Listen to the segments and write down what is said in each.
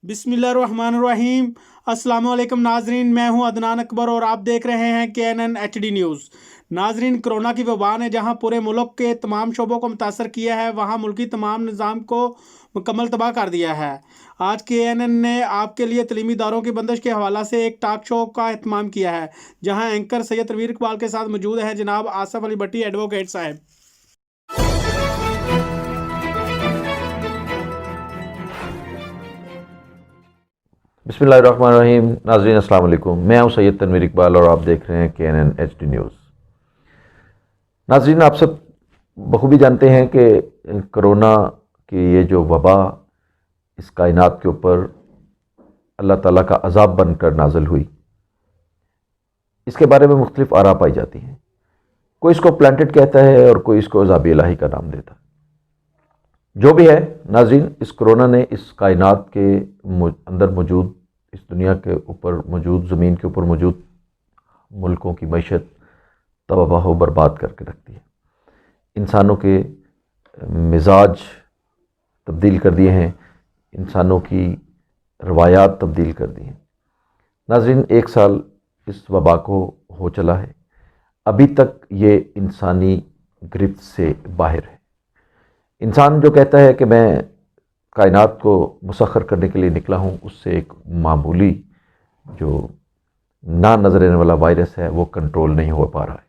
बिस्मिल्लाहिर्रहमानिर्रहीम। अस्सलाम वालेकुम नाजरीन, मैं हूं अदनान अकबर और आप देख रहे हैं KNN HD न्यूज़। नाजरीन, कोरोना की वबा ने जहां पूरे मुल्क के तमाम शोबों को मुतासर किया है, वहां मुल्की तमाम निज़ाम को मुकम्मल तबाह कर दिया है। आज KNN ने आपके लिए तलीमी इदारों की बंदिश के हवाला से एक टॉक शो का एहतमाम किया है, जहां एंकर सैयद तनवीर इकबाल के साथ मौजूद हैं जनाब आसफ अली भट्टी एडवोकेट साहब। बिस्मिल्लाहिर्रहमानिर्रहीम। नाज़रीन अस्सलाम वालेकुम। मैं हूं सैयद तनवीर इकबाल और आप देख रहे हैं KNN HD न्यूज़। नाज़रीन, आप सब बखूबी जानते हैं कि कोरोना की ये जो वबा इस कायनात के ऊपर अल्लाह ताला का अज़ाब बनकर नाज़िल हुई, इसके बारे में मुख्तलिफ आरा पाई जाती हैं। कोई इसको प्लांटेड कहता है और कोई इसको अज़ाब इलाही का नाम देता है। जो भी है नाज़रीन, इस कोरोना ने इस कायनात के अंदर मौजूद, इस दुनिया के ऊपर मौजूद, ज़मीन के ऊपर मौजूद मुल्कों की मईशत तबाह व बर्बाद करके रख दी है। इंसानों के मिजाज तब्दील कर दिए हैं, इंसानों की रवायात तब्दील कर दी हैं। नाज़रीन, 1 साल इस वबा को हो चला है, अभी तक ये इंसानी गिरफ्त से बाहर है। इंसान जो कहता है कि मैं कायनात को मुसख्खर करने के लिए निकला हूँ, उससे एक मामूली जो ना नज़र आने वाला वायरस है वो कंट्रोल नहीं हो पा रहा है।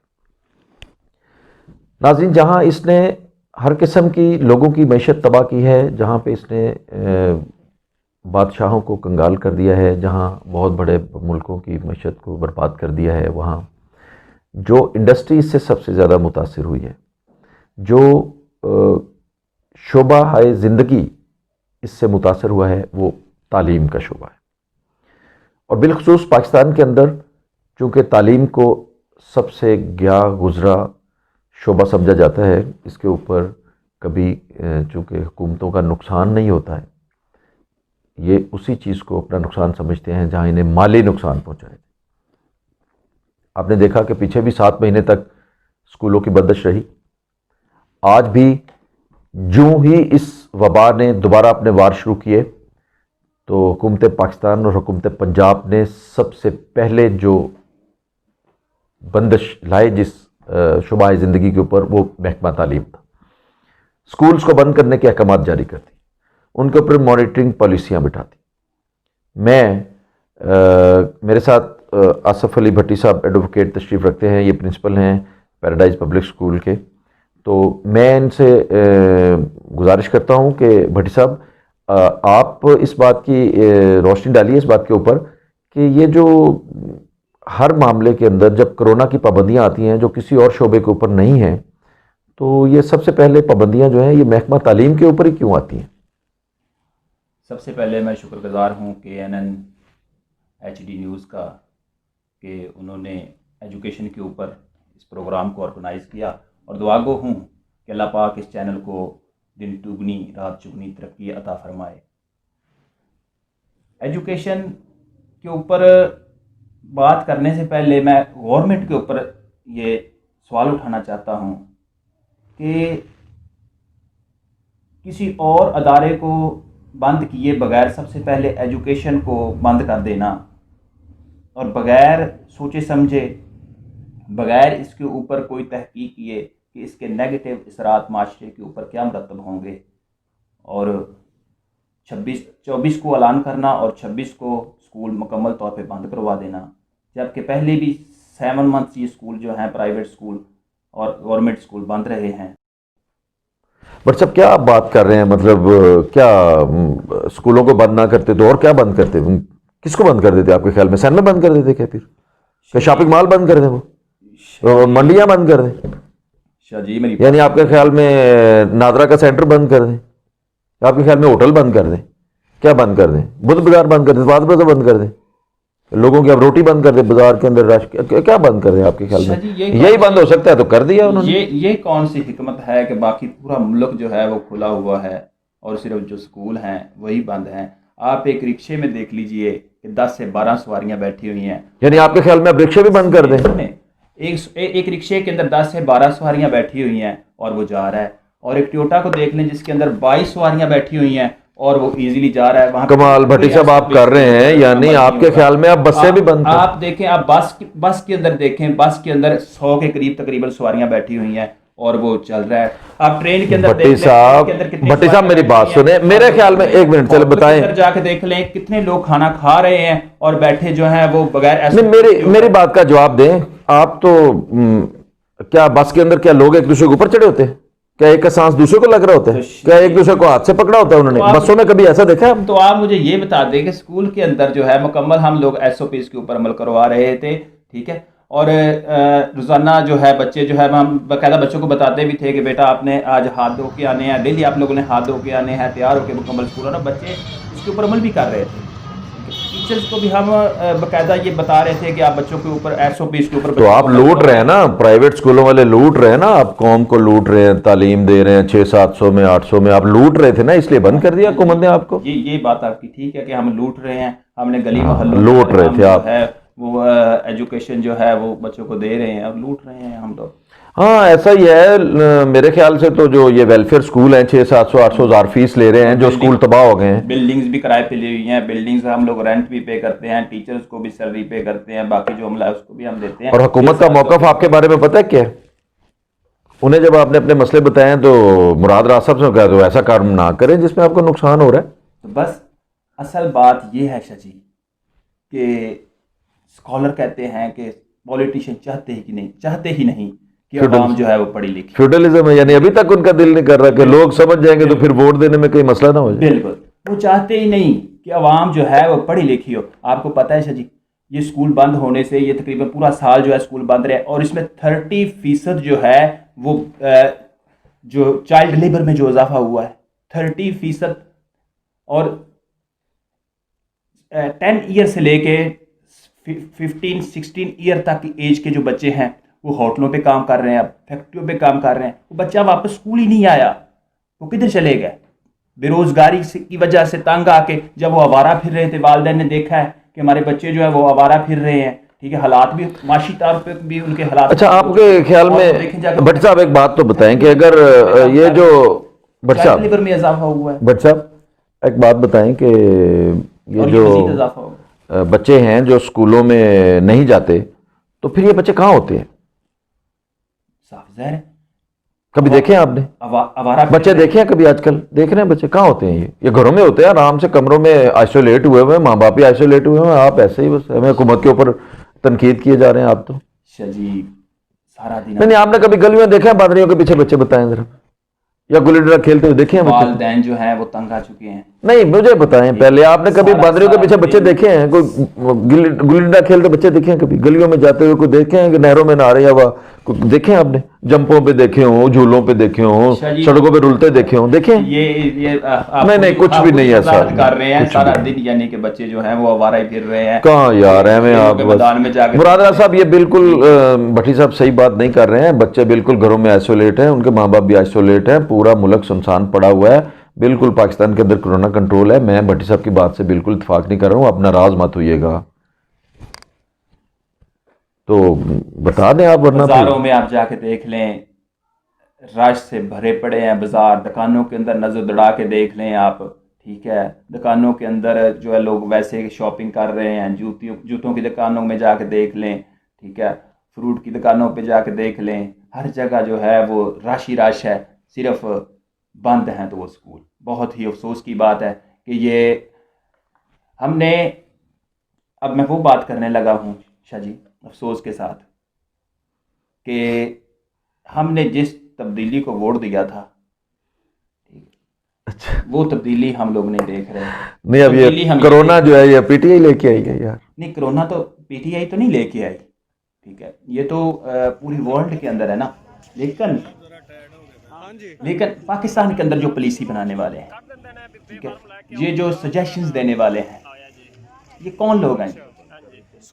नाज़रीन, जहाँ इसने हर किस्म की लोगों की मईशत तबाह की है, जहाँ पे इसने बादशाहों को कंगाल कर दिया है, जहाँ बहुत बड़े मुल्कों की मईशत को बर्बाद कर दिया है, वहाँ जो इंडस्ट्री इससे सबसे ज़्यादा मुतासिर हुई है, जो शोबा हाय ज़िंदगी इससे मुतासर हुआ है, वो तालीम का शोबा है। और बिलखुसूस पाकिस्तान के अंदर चूँकि तालीम को सबसे गया गुज़रा शोबा समझा जाता है, इसके ऊपर कभी चूँकि हुकूमतों का नुकसान नहीं होता है, ये उसी चीज़ को अपना नुकसान समझते हैं जहाँ इन्हें माली नुकसान पहुँचाए। आपने देखा कि पीछे भी 7 महीने तक स्कूलों की बंदिश रही। आज भी जो ही इस वबा ने दोबारा अपने वार शुरू किए, तो हुकूमत पाकिस्तान और हुकूमत पंजाब ने सबसे पहले जो बंदिश लाए जिस शुबा ज़िंदगी के ऊपर, वो महकमा तालीम था। स्कूल्स को बंद करने के अहकाम जारी कर दी, उनके ऊपर मॉनिटरिंग पॉलिसियाँ बिठा दी। मेरे साथ आसफ अली भट्टी साहब एडवोकेट तशरीफ़ रखते हैं, ये प्रिंसिपल हैं पैराडाइज पब्लिक स्कूल के। तो मैं इनसे गुजारिश करता हूं कि भट्टी साहब, आप इस बात की रोशनी डालिए इस बात के ऊपर कि ये जो हर मामले के अंदर जब कोरोना की पाबंदियां आती हैं जो किसी और शोबे के ऊपर नहीं हैं, तो ये सबसे पहले पाबंदियां जो हैं ये महकमा तालीम के ऊपर ही क्यों आती हैं? सबसे पहले मैं शुक्रगुजार हूँ KNN HD न्यूज़ का कि उन्होंने एजुकेशन के ऊपर इस प्रोग्राम को ऑर्गेनाइज़ किया, और दुआ गो हूँ कि अल्लाह पाक इस चैनल को दिन दुगनी रात चुगनी तरक्की अता फरमाए। एजुकेशन के ऊपर बात करने से पहले मैं गवर्नमेंट के ऊपर ये सवाल उठाना चाहता हूँ कि किसी और अदारे को बंद किए बगैर सबसे पहले एजुकेशन को बंद कर देना, और बगैर सोचे समझे, बगैर इसके ऊपर कोई तहकीक किए कि इसके नेगेटिव असरात माशरे के ऊपर क्या मुरतब होंगे, और 24 को ऐलान करना और 26 को स्कूल मुकम्मल तौर पे बंद करवा देना, जबकि पहले भी 7 मंथ्स ये स्कूल जो हैं प्राइवेट स्कूल और गवर्नमेंट स्कूल बंद रहे हैं। बट सब क्या आप बात कर रहे हैं? मतलब क्या स्कूलों को बंद ना करते तो और क्या बंद करते? किसको बंद कर देते आपके ख्याल में? सैन में बंद कर देते क्या? फिर शॉपिंग मॉल बंद कर दें, वो मंडियां बंद कर दें? जी, मेरी यानी आपके ख्याल में नादरा का सेंटर बंद कर दें? आपके ख्याल में होटल बंद कर दें? क्या बंद कर दें? बुध बाजार बंद कर दें? बाद बाजार बंद कर दें? लोगों की अब रोटी बंद कर दें बाजार के अंदर? रश क्या बंद कर दें आपके ख्याल में? यही बंद हो सकता है तो कर दिया उन्होंने। ये कौन सी हिकमत है कि बाकी पूरा मुल्क जो है वो खुला हुआ है और सिर्फ जो स्कूल हैं वही बंद हैं। आप एक रिक्शे में देख लीजिए कि 10 से 12 सवारियां बैठी हुई हैं। यानी आपके ख्याल में अब रिक्शे भी बंद कर दें? एक रिक्शे के अंदर 10 से 12 सवारियां बैठी हुई हैं और वो जा रहा है, और एक टोयोटा को देख लें जिसके अंदर 22 सवारियां बैठी हुई हैं اور وہ ایزیلی جا رہا ہے وہاں. کمال بھٹی صاحب آپ کر رہے ہیں، یعنی آپ کے خیال میں اب بسیں بھی بند ہیں؟ آپ دیکھیں، آپ بس کے اندر دیکھیں، بس کے اندر 100 کے قریب تقریباً سواریاں بیٹھی ہوئی ہیں اور وہ چل رہا ہے. آپ ٹرین کے اندر دیکھ لیں، بھٹی صاحب میری بات سنیں، میرے خیال میں ایک منٹ چلے بتائیں. جا کے دیکھ لیں کتنے لوگ کھانا کھا رہے ہیں اور بیٹھے جو ہیں وہ بغیر میری بات کا جواب دیں. آپ تو کیا بس کے اندر کیا لوگ ایک دوسرے کے اوپر چڑھے ہوتے ہیں؟ کیا ایک کا سانس دوسرے کو لگ رہا ہوتا ہے؟ کیا ایک دوسرے کو ہاتھ سے پکڑا ہوتا ہے انہوں نے؟ بسوں میں کبھی ایسا دیکھا ہے؟ تو آپ مجھے یہ بتا دیں کہ اسکول کے اندر جو ہے مکمل ہم لوگ SOPs کے اوپر عمل کروا رہے تھے، ٹھیک ہے، اور روزانہ جو ہے بچے جو ہے ہم باقاعدہ بچوں کو بتاتے بھی تھے کہ بیٹا آپ نے آج ہاتھ دھو کے آنے ہیں، ڈیلی آپ لوگوں نے ہاتھ دھو کے آنے ہیں، تیار ہو کے مکمل اسکول آنا. بچے اس کے اوپر عمل بھی کر رہے تھے. ٹیچرز کو بھی ہم باقاعدہ یہ بتا رہے تھے کہ آپ بچوں کے اوپر SOPs کے اوپر. تو آپ لوٹ رہے ہیں نا، پرائیویٹ اسکولوں والے لوٹ رہے ہیں نا، آپ قوم کو لوٹ رہے ہیں، تعلیم دے رہے ہیں 600-700 میں 800 میں، آپ لوٹ رہے تھے نا، اس لیے بند کر دیا حکومت نے آپ کو. یہ بات آپ کی ٹھیک ہے کہ ہم لوٹ رہے ہیں، ہم نے گلی محلوں لوٹ رہے تھے آپ، ہے وہ ایجوکیشن جو ہے وہ بچوں کو دے رہے ہیں اور لوٹ رہے ہیں ہم لوگ. ہاں ایسا ہی ہے. میرے خیال سے تو جو یہ ویلفیئر اسکول ہیں 600-700-800 فیس لے رہے ہیں، جو اسکول تباہ ہو گئے ہیں. بلڈنگز بھی کرائے پہ لی ہوئی ہیں، بلڈنگز ہم لوگ رینٹ بھی پے کرتے ہیں، ٹیچرز کو بھی سیلری پے کرتے ہیں، باقی جو عملہ ہے اس کو بھی ہم دیتے ہیں. اور حکومت کا موقف آپ کے بارے میں پتہ ہے کیا ہے؟ انہیں جب آپ نے اپنے مسئلے بتائے ہیں تو مراد راز صاحب سے کہا تو ایسا کام نہ کریں جس میں آپ کو نقصان ہو رہا ہے. تو بس اصل بات یہ ہے شاہ جی کہ اسکالر کہتے ہیں کہ پولیٹیشین چاہتے ہی نہیں کہ عوام جو ہے وہ پڑھی لکھی. فیوڈلزم ہے، یعنی ابھی تک ان کا دل نہیں کر رہا کہ لوگ سمجھ جائیں گے تو پھر ووٹ دینے میں کوئی مسئلہ نہ ہو جائے. بالکل وہ چاہتے ہی نہیں کہ عوام جو ہے وہ پڑھی لکھی ہو. آپ کو پتہ ہے شاہ جی یہ اسکول بند ہونے سے یہ تقریباً پورا سال جو ہے اسکول بند رہے اور اس میں 30% جو ہے وہ جو چائلڈ لیبر میں جو اضافہ ہوا ہے 30%، اور 10 ایئر سے لے کے 15-16 ایئر تک کی ایج کے جو بچے ہیں وہ ہوٹلوں پہ کام کر رہے ہیں، اب فیکٹریوں پہ کام کر رہے ہیں. وہ بچہ واپس اسکول ہی نہیں آیا، وہ کدھر چلے گئے؟ بے روزگاری کی وجہ سے تنگ آ کے جب وہ آوارہ پھر رہے تھے، والدین نے دیکھا ہے کہ ہمارے بچے جو ہے وہ آوارہ پھر رہے ہیں، ٹھیک ہے، حالات بھی معاشی طور پہ بھی ان کے حالات. اچھا آپ کے خیال میں بٹ صاحب ایک بات تو بتائیں کہ اگر یہ جو بٹ صاحب لیبر میں اضافہ ہوا ہے، بٹ صاحب ایک بات بتائیں کہ یہ جو بچے ہیں جو اسکولوں میں نہیں جاتے تو پھر یہ بچے کہاں ہوتے ہیں؟ صاف ظاہر ہے کبھی دیکھیں آپ نے بچے دیکھے ہیں کبھی؟ آج کل دیکھ رہے ہیں بچے کہاں ہوتے ہیں؟ یہ گھروں میں ہوتے ہیں آرام سے، کمروں میں آئسولیٹ ہوئے ہوئے، ماں باپ ہی آئسولیٹ ہوئے ہیں. آپ ایسے ہی بس ہمیں حکومت کے اوپر تنقید کیے جا رہے ہیں آپ تو. سارا دن نہیں آپ نے کبھی گلیوں میں دیکھا ہے بادریوں کے پیچھے بچے؟ بتائیں ذرا، یا گلی ڈنڈا کھیلتے ہوئے دیکھے ہیں بچے؟ والدین جو ہیں وہ تنگ آ چکے ہیں. نہیں مجھے بتائیں پہلے، آپ نے کبھی بادریوں کے پیچھے بچے دیکھے ہیں؟ کوئی گلی ڈنڈا کھیلتے بچے دیکھے ہیں کبھی؟ گلیوں میں جاتے ہوئے کوئی دیکھے ہیں کہ نہروں میں نہا رہے ہیں؟ دیکھے ہیں آپ نے؟ جمپوں پہ دیکھے ہوں، جھولوں پہ دیکھے ہوں، سڑکوں پہ رولتے دیکھے ہوں، دیکھے ہیں؟ یہ نہیں کچھ بھی نہیں ایسا کر رہے ہیں سارا دن، یعنی کہ بچے جو ہیں وہ آوارہ ہی پھر رہے ہیں. کہاں یار ہے میں آپ مراد راز صاحب، یہ بالکل بھٹی صاحب صحیح بات نہیں کر رہے ہیں. بچے بالکل گھروں میں آئسولیٹ ہیں، ان کے ماں باپ بھی آئسولیٹ ہیں، پورا ملک سنسان پڑا ہوا ہے. بالکل پاکستان کے اندر کرونا کنٹرول ہے. میں بھٹی صاحب کی بات سے بالکل اتفاق نہیں کر رہا ہوں، اپنا راز مت ہوئیے گا تو بتا دیں آپ، ورنہ بازاروں میں آپ جا کے دیکھ لیں، رش سے بھرے پڑے ہیں بازار. دکانوں کے اندر نظر دوڑا کے دیکھ لیں آپ، ٹھیک ہے، دکانوں کے اندر جو ہے لوگ ویسے شاپنگ کر رہے ہیں. جوتوں کی دکانوں میں جا کے دیکھ لیں، ٹھیک ہے، فروٹ کی دکانوں پہ جا کے دیکھ لیں، ہر جگہ جو ہے وہ رش ہی رش ہے. صرف بند ہیں تو وہ اسکول. بہت ہی افسوس کی بات ہے کہ یہ ہم نے، اب میں وہ بات کرنے لگا ہوں شاہ جی افسوس کے ساتھ کہ ہم نے جس تبدیلی کو ووٹ دیا تھا وہ تبدیلی ہم لوگ نہیں دیکھ رہے. نہیں اب یہ کرونا جو ہے یہ پی ٹی آئی لے کے آئی ہے یار. نہیں کرونا تو پی ٹی آئی تو نہیں لے کے آئی، ٹھیک ہے، یہ تو پوری ورلڈ کے اندر ہے نا. لیکن پاکستان کے اندر جو پالیسی بنانے والے ہیں، ٹھیک ہے، یہ جو سجیشنز دینے والے ہیں، یہ کون لوگ ہیں؟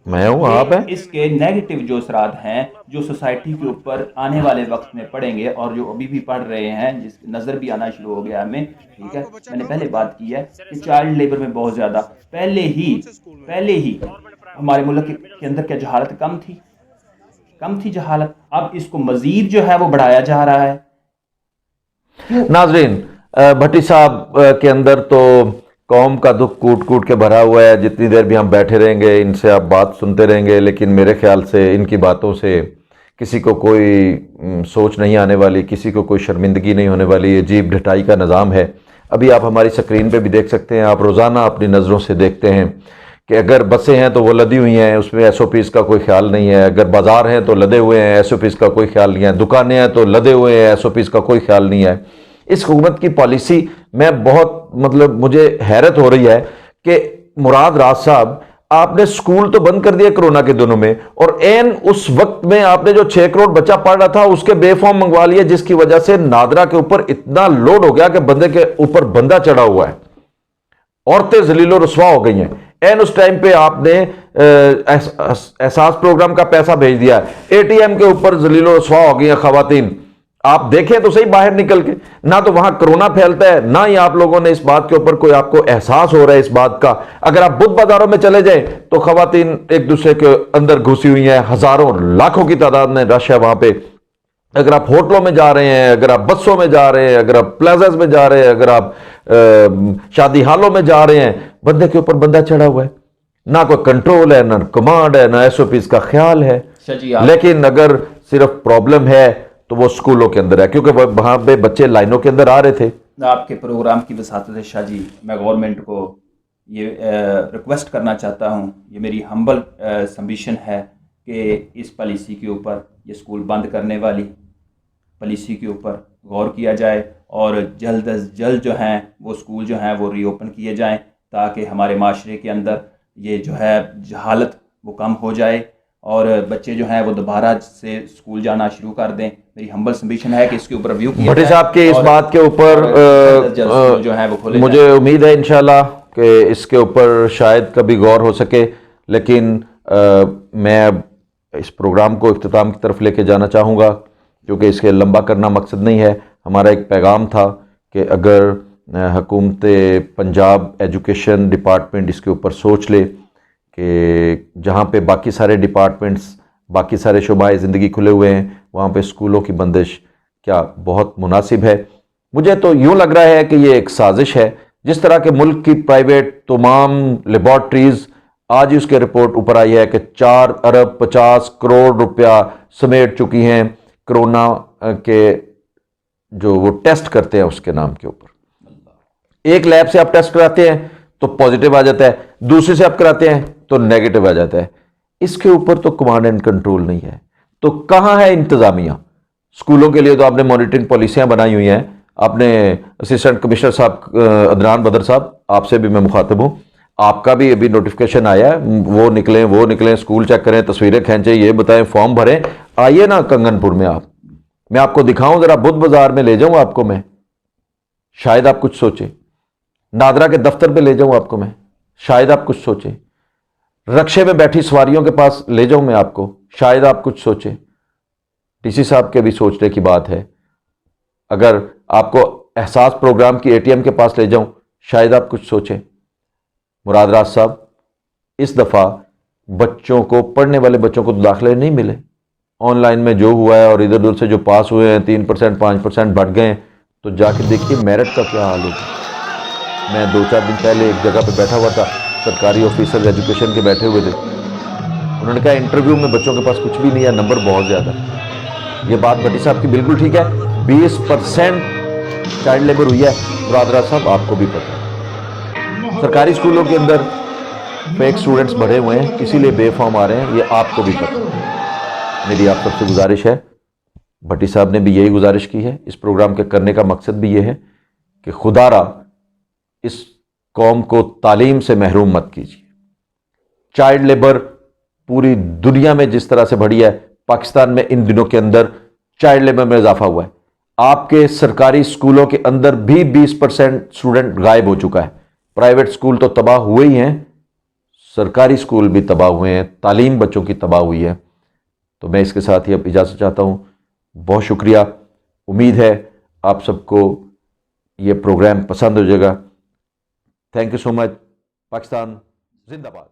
میں ہوں، آپ ہیں. اس کے نیگیٹو جو اثرات ہیں جو سوسائٹی کے اوپر آنے والے وقت میں پڑیں گے اور جو ابھی بھی پڑھ رہے ہیں، جس نظر بھی آنا شروع ہو گیا ہمیں، ٹھیک ہے. میں نے پہلے بات کی ہے کہ چائلڈ لیبر میں بہت زیادہ پہلے ہی ہمارے ملک کے اندر کیا جہالت کم تھی جہالت. اب اس کو مزید جو ہے وہ بڑھایا جا رہا ہے. ناظرین भट्टी साहब के अंदर तो कौम का दुख कूट कूट के भरा हुआ है। जितनी देर भी हम बैठे रहेंगे इनसे आप बात सुनते रहेंगे, लेकिन मेरे ख्याल से इनकी बातों से किसी को कोई सोच नहीं आने वाली, किसी को कोई शर्मिंदगी नहीं होने वाली। ये जीभ ढटाई का निज़ाम है। अभी आप हमारी स्क्रीन पे भी देख सकते हैं, आप रोज़ाना अपनी नज़रों से देखते हैं कि अगर बसें हैं तो वो लदी हुई हैं, उसमें SOPs का कोई ख्याल नहीं है। अगर बाज़ार हैं तो लदे हुए हैं, SOPs का कोई ख्याल नहीं है। दुकानें हैं तो लदे हुए हैं, SOPs का कोई ख्याल नहीं है। इस हुकूमत की पॉलिसी में बहुत मुझे हैरत हो रही है कि मुराद राज साहब, आपने स्कूल तो बंद कर दिया कोरोना के दिनों में, और एन उस वक्त में आपने जो 6 करोड़ बच्चा पढ़ रहा था उसके बेफॉर्म मंगवा लिए, जिसकी वजह से नादरा के ऊपर इतना लोड हो गया कि बंदे के ऊपर बंदा चढ़ा हुआ है, औरतें जलीलो रसवा हो गई हैं। एन उस टाइम पे आपने एहसास प्रोग्राम का पैसा भेज दिया, ATM के ऊपर जलीलो रसवा हो गई हैं खवातीन। आप देखें तो सही बाहर निकल के, ना तो वहां कोरोना फैलता है, ना ही आप लोगों ने इस बात के ऊपर कोई आपको एहसास हो रहा है इस बात का। अगर आप बुध बाजारों में चले जाएं तो खवातीन एक दूसरे के अंदर घुसी हुई हैं, हजारों लाखों की तादाद में रश है वहां पे। अगर आप होटलों में जा रहे हैं, अगर आप बसों में जा रहे हैं, अगर आप प्लाजाज में जा रहे हैं, अगर आप शादी हालों में जा रहे हैं, बंदे के ऊपर बंदा चढ़ा हुआ है। ना कोई कंट्रोल है, ना कमांड है, ना SOPs का ख्याल है। लेकिन अगर सिर्फ प्रॉब्लम है तो वो स्कूलों के अंदर है, क्योंकि वहां पे बच्चे लाइनों के अंदर आ रहे थे। आपके प्रोग्राम की वसातत है शाह जी, मैं गवर्नमेंट को ये रिक्वेस्ट करना चाहता हूँ, ये मेरी हम्बल सबमिशन है कि इस पॉलिसी के ऊपर, ये स्कूल बंद करने वाली पॉलिसी के ऊपर गौर किया जाए और जल्द अज जल्द जो हैं वो स्कूल जो हैं वो रीओपन किए जाएं, ताकि हमारे माशरे के अंदर ये जो है जहालत वो कम हो जाए और बच्चे जो हैं वो दोबारा से स्कूल जाना शुरू कर दें। मेरी हम्बल सबमिशन है कि इसके ऊपर रिव्यू किया भट्टी साहब के इस बात के ऊपर जो है वो खोले मुझे उम्मीद है इंशाल्लाह कि इसके ऊपर शायद कभी गौर हो सके। लेकिन मैं अब इस प्रोग्राम को इख्तिताम की तरफ लेके जाना चाहूँगा, क्योंकि इसके लंबा करना मकसद नहीं है। हमारा एक पैगाम था कि अगर हुकूमत पंजाब एजुकेशन डिपार्टमेंट इसके ऊपर सोच ले कि जहाँ पे बाकी सारे डिपार्टमेंट्स, बाकी सारे शुबाए ज़िंदगी खुले हुए हैं, वहाँ पे स्कूलों की बंदिश क्या बहुत मुनासिब है। मुझे तो यूँ लग रहा है कि ये एक साजिश है। जिस तरह के मुल्क की प्राइवेट तमाम लेबॉर्ट्रीज़, आज ही उसकी रिपोर्ट ऊपर आई है कि 4 अरब 50 करोड़ रुपया समेट चुकी हैं कोरोना के जो वो टेस्ट करते हैं उसके नाम के ऊपर। एक लैब से आप टेस्ट कराते हैं तो पॉजिटिव आ जाता है, दूसरे से आप कराते हैं तो नेगेटिव आ जाता है। इसके ऊपर तो कमांड एंड कंट्रोल नहीं है। तो कहाँ है इंतज़ामिया? स्कूलों के लिए तो आपने मॉनिटरिंग पॉलिसियाँ बनाई हुई हैं। आपने असिस्टेंट कमिश्नर साहब अदनान बदर साहब, आपसे भी मैं मुखातिब हूँ, आपका भी अभी नोटिफिकेशन आया है, वो निकलें, स्कूल चेक करें, तस्वीरें खींचें, ये बताएं, फॉर्म भरें। आइए ना कंगनपुर में, मैं आपको दिखाऊं, ज़रा बुध बाज़ार में ले जाऊं आपको मैं, शायद आप कुछ सोचें। नादरा के दफ्तर पे ले जाऊं आपको मैं, शायद आप कुछ सोचें। रक्शे में बैठी सवारियों के पास ले जाऊं मैं आपको, शायद आप कुछ सोचें। DC साहब के भी सोचने की बात है। अगर आपको एहसास प्रोग्राम की ATM के पास ले जाऊं, शायद आप कुछ सोचें। मुराद राज साहब, इस दफ़ा बच्चों को, पढ़ने वाले बच्चों को तो दाखिले नहीं मिले। ऑनलाइन में जो हुआ है और इधर उधर से जो पास हुए हैं 3% 5% बढ़ गए, तो जाके देखिए मेरिट का क्या हाल होगा। मैं 2-4 दिन पहले एक जगह पे बैठा हुआ था, सरकारी ऑफिसर एजुकेशन के बैठे हुए थे। उन्होंने कहा इंटरव्यू में बच्चों के पास कुछ भी नहीं है, नंबर बहुत ज़्यादा। ये बात भट्टी साहब की बिल्कुल ठीक है। 20% चाइल्ड लेबर हुई है, मुराद राज साहब आपको भी पता है। सरकारी स्कूलों के अंदर फेक स्टूडेंट्स बढ़े हुए हैं, इसीलिए बेफॉर्म आ रहे हैं, ये आपको भी पता है। मेरी आप सबसे गुजारिश है, भट्टी साहब ने भी यही गुजारिश की है। इस प्रोग्राम के करने का मकसद भी ये है कि खुदारा इस कौम को तालीम से महरूम मत कीजिए। चाइल्ड लेबर पूरी दुनिया में जिस तरह से बढ़ी है, पाकिस्तान में इन दिनों के अंदर चाइल्ड लेबर में इजाफा हुआ है। आपके सरकारी स्कूलों के अंदर भी 20% स्टूडेंट गायब हो चुका है। प्राइवेट स्कूल तो तबाह हुए ही हैं, सरकारी स्कूल भी तबाह हुए हैं, तालीम बच्चों की तबाह हुई है। तो मैं इसके साथ ही अब इजाज़त चाहता हूँ। बहुत शुक्रिया। उम्मीद है आप सबको ये प्रोग्राम पसंद हो जाएगा। Thank you so much. Pakistan जिंदाबाद।